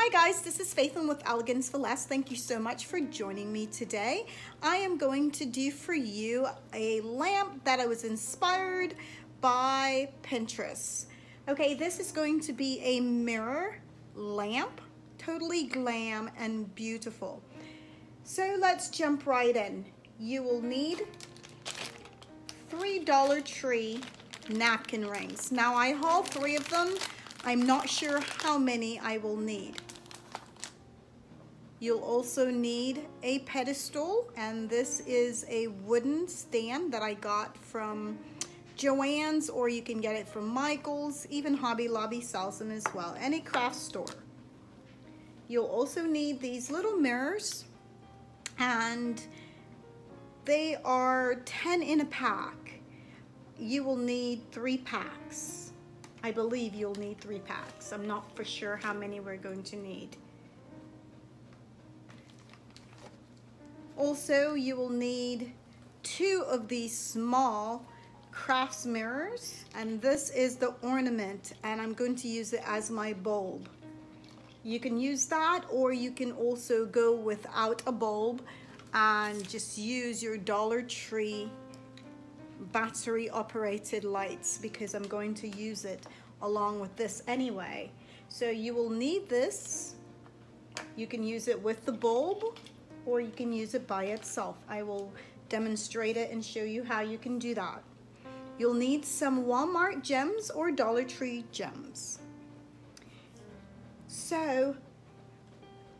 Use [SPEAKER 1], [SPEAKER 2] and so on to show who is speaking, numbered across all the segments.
[SPEAKER 1] Hi guys, this is Faithlyn with Elegance for Less. Thank you so much for joining me today. I am going to do for you a lamp that I was inspired by Pinterest. Okay, this is going to be a mirror lamp, totally glam and beautiful. So let's jump right in. You will need 3 Dollar Tree napkin rings. Now I hauled 3 of them. I'm not sure how many I will need. You'll also need a pedestal, and this is a wooden stand that I got from Joann's, or you can get it from Michael's. Even Hobby Lobby sells them as well, any craft store. You'll also need these little mirrors, and they are 10 in a pack. You will need 3 packs. I believe you'll need 3 packs. I'm not for sure how many we're going to need. Also, you will need 2 of these small crafts mirrors, and this is the ornament, and I'm going to use it as my bulb. You can use that, or you can also go without a bulb and just use your Dollar Tree battery operated lights, because I'm going to use it along with this anyway. So you will need this. You can use it with the bulb, or you can use it by itself. I will demonstrate it and show you how you can do that. You'll need some Walmart gems or Dollar Tree gems. So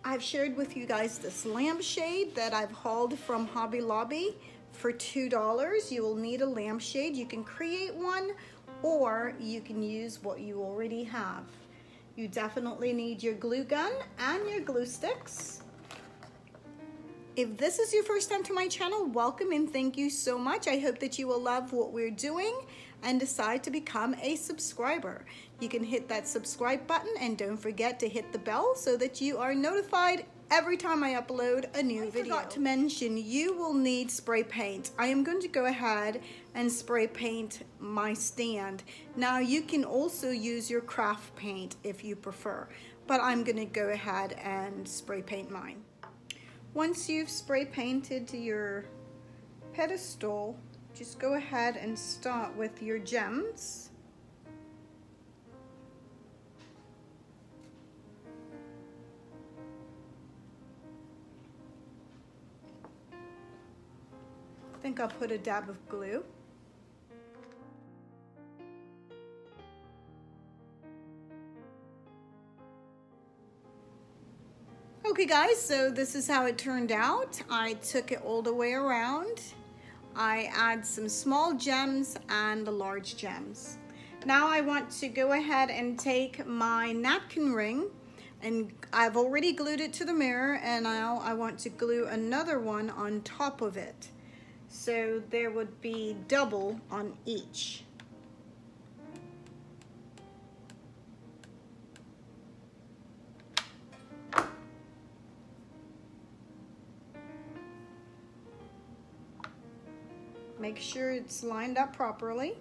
[SPEAKER 1] I've shared with you guys this lampshade that I've hauled from Hobby Lobby for $2. You will need a lampshade. You can create one, or you can use what you already have. You definitely need your glue gun and your glue sticks. If this is your first time to my channel, welcome and thank you so much. I hope that you will love what we're doing and decide to become a subscriber. You can hit that subscribe button, and don't forget to hit the bell so that you are notified every time I upload a new video. I forgot to mention, you will need spray paint. I am going to go ahead and spray paint my stand. Now you can also use your craft paint if you prefer, but I'm going to go ahead and spray paint mine. Once you've spray painted your pedestal, just go ahead and start with your gems. I think I'll put a dab of glue. Okay guys, so this is how it turned out. I took it all the way around. I add some small gems and the large gems. Now I want to go ahead and take my napkin ring, and I've already glued it to the mirror, and now I want to glue another one on top of it. So there would be double on each. Make sure it's lined up properly.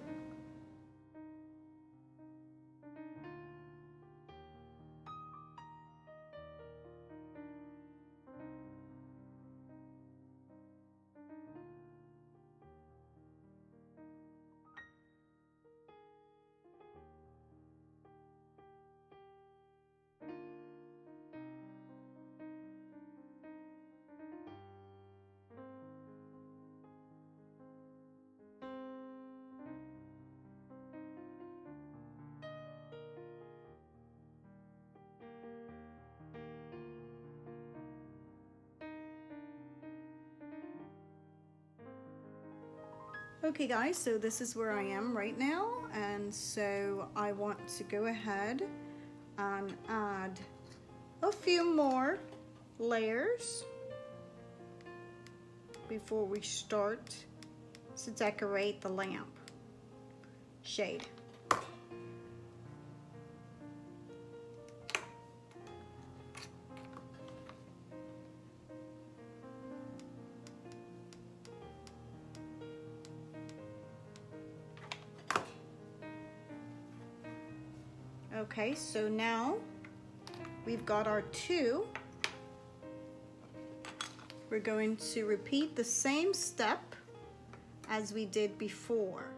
[SPEAKER 1] Okay guys, so this is where I am right now, and so I want to go ahead and add a few more layers before we start to decorate the lamp shade. Okay, so now we've got our 2. We're going to repeat the same step as we did before.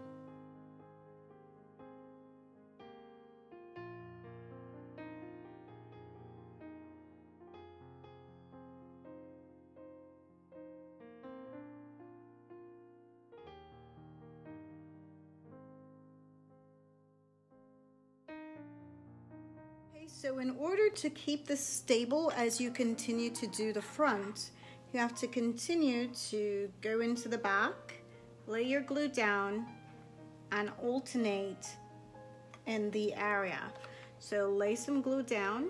[SPEAKER 1] So in order to keep this stable as you continue to do the front, you have to continue to go into the back, lay your glue down, and alternate in the area. So lay some glue down,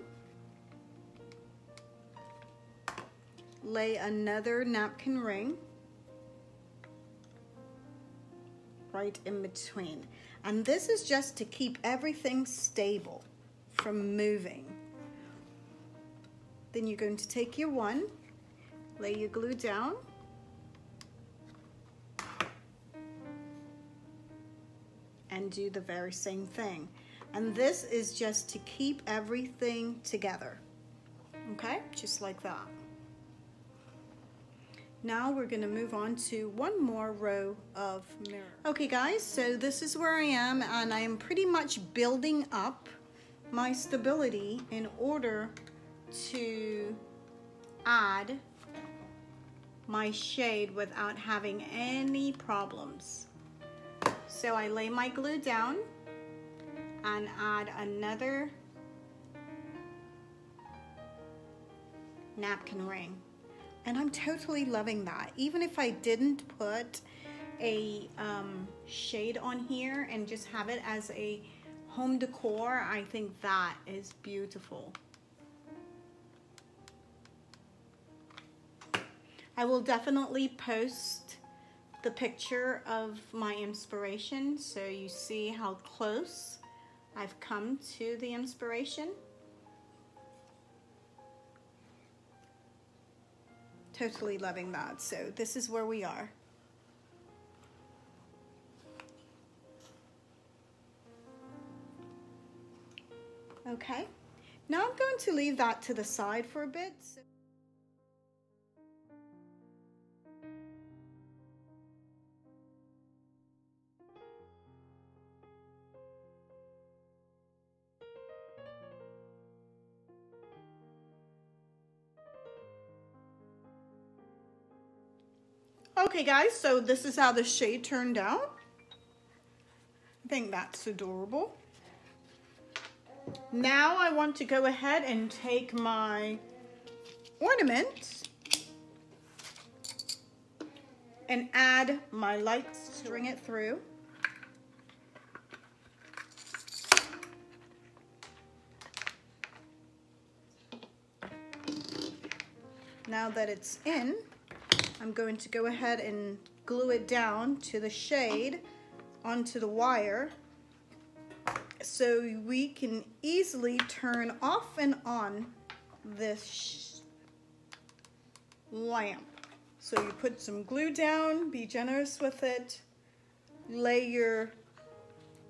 [SPEAKER 1] lay another napkin ring right in between. And this is just to keep everything stable from moving. Then you're going to take your 1, lay your glue down, and do the very same thing. And this is just to keep everything together. Okay, just like that. Now we're going to move on to one more row of mirror. Okay guys, so this is where I am, and I am pretty much building up my stability in order to add my shade without having any problems. So I lay my glue down and add another napkin ring. And I'm totally loving that. Even if I didn't put a shade on here and just have it as a home decor, I think that is beautiful. I will definitely post the picture of my inspiration so you see how close I've come to the inspiration. Totally loving that. So this is where we are. Okay, now I'm going to leave that to the side for a bit. Okay guys, so this is how the shade turned out. I think that's adorable. Now I want to go ahead and take my ornament and add my lights, string it through. Now that it's in, I'm going to go ahead and glue it down to the shade onto the wire so we can easily turn off and on this lamp. So you put some glue down, be generous with it, lay your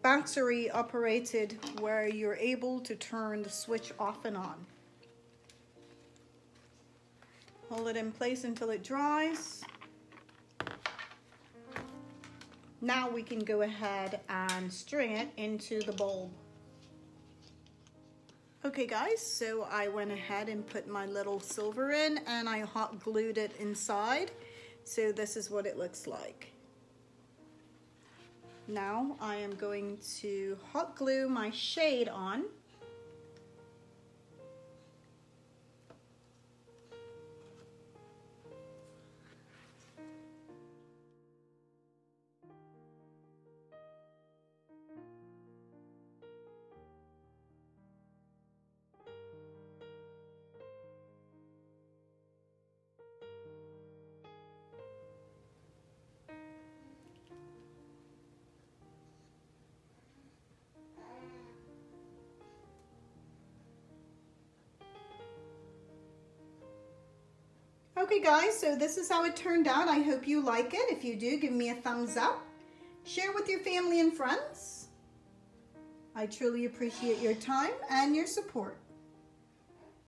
[SPEAKER 1] battery operated where you're able to turn the switch off and on. Hold it in place until it dries. Now we can go ahead and string it into the bulb. Okay guys, so I went ahead and put my little silver in and I hot glued it inside. So this is what it looks like. Now I am going to hot glue my shade on. Okay guys, so this is how it turned out. I hope you like it. If you do, give me a thumbs up. Share with your family and friends. I truly appreciate your time and your support.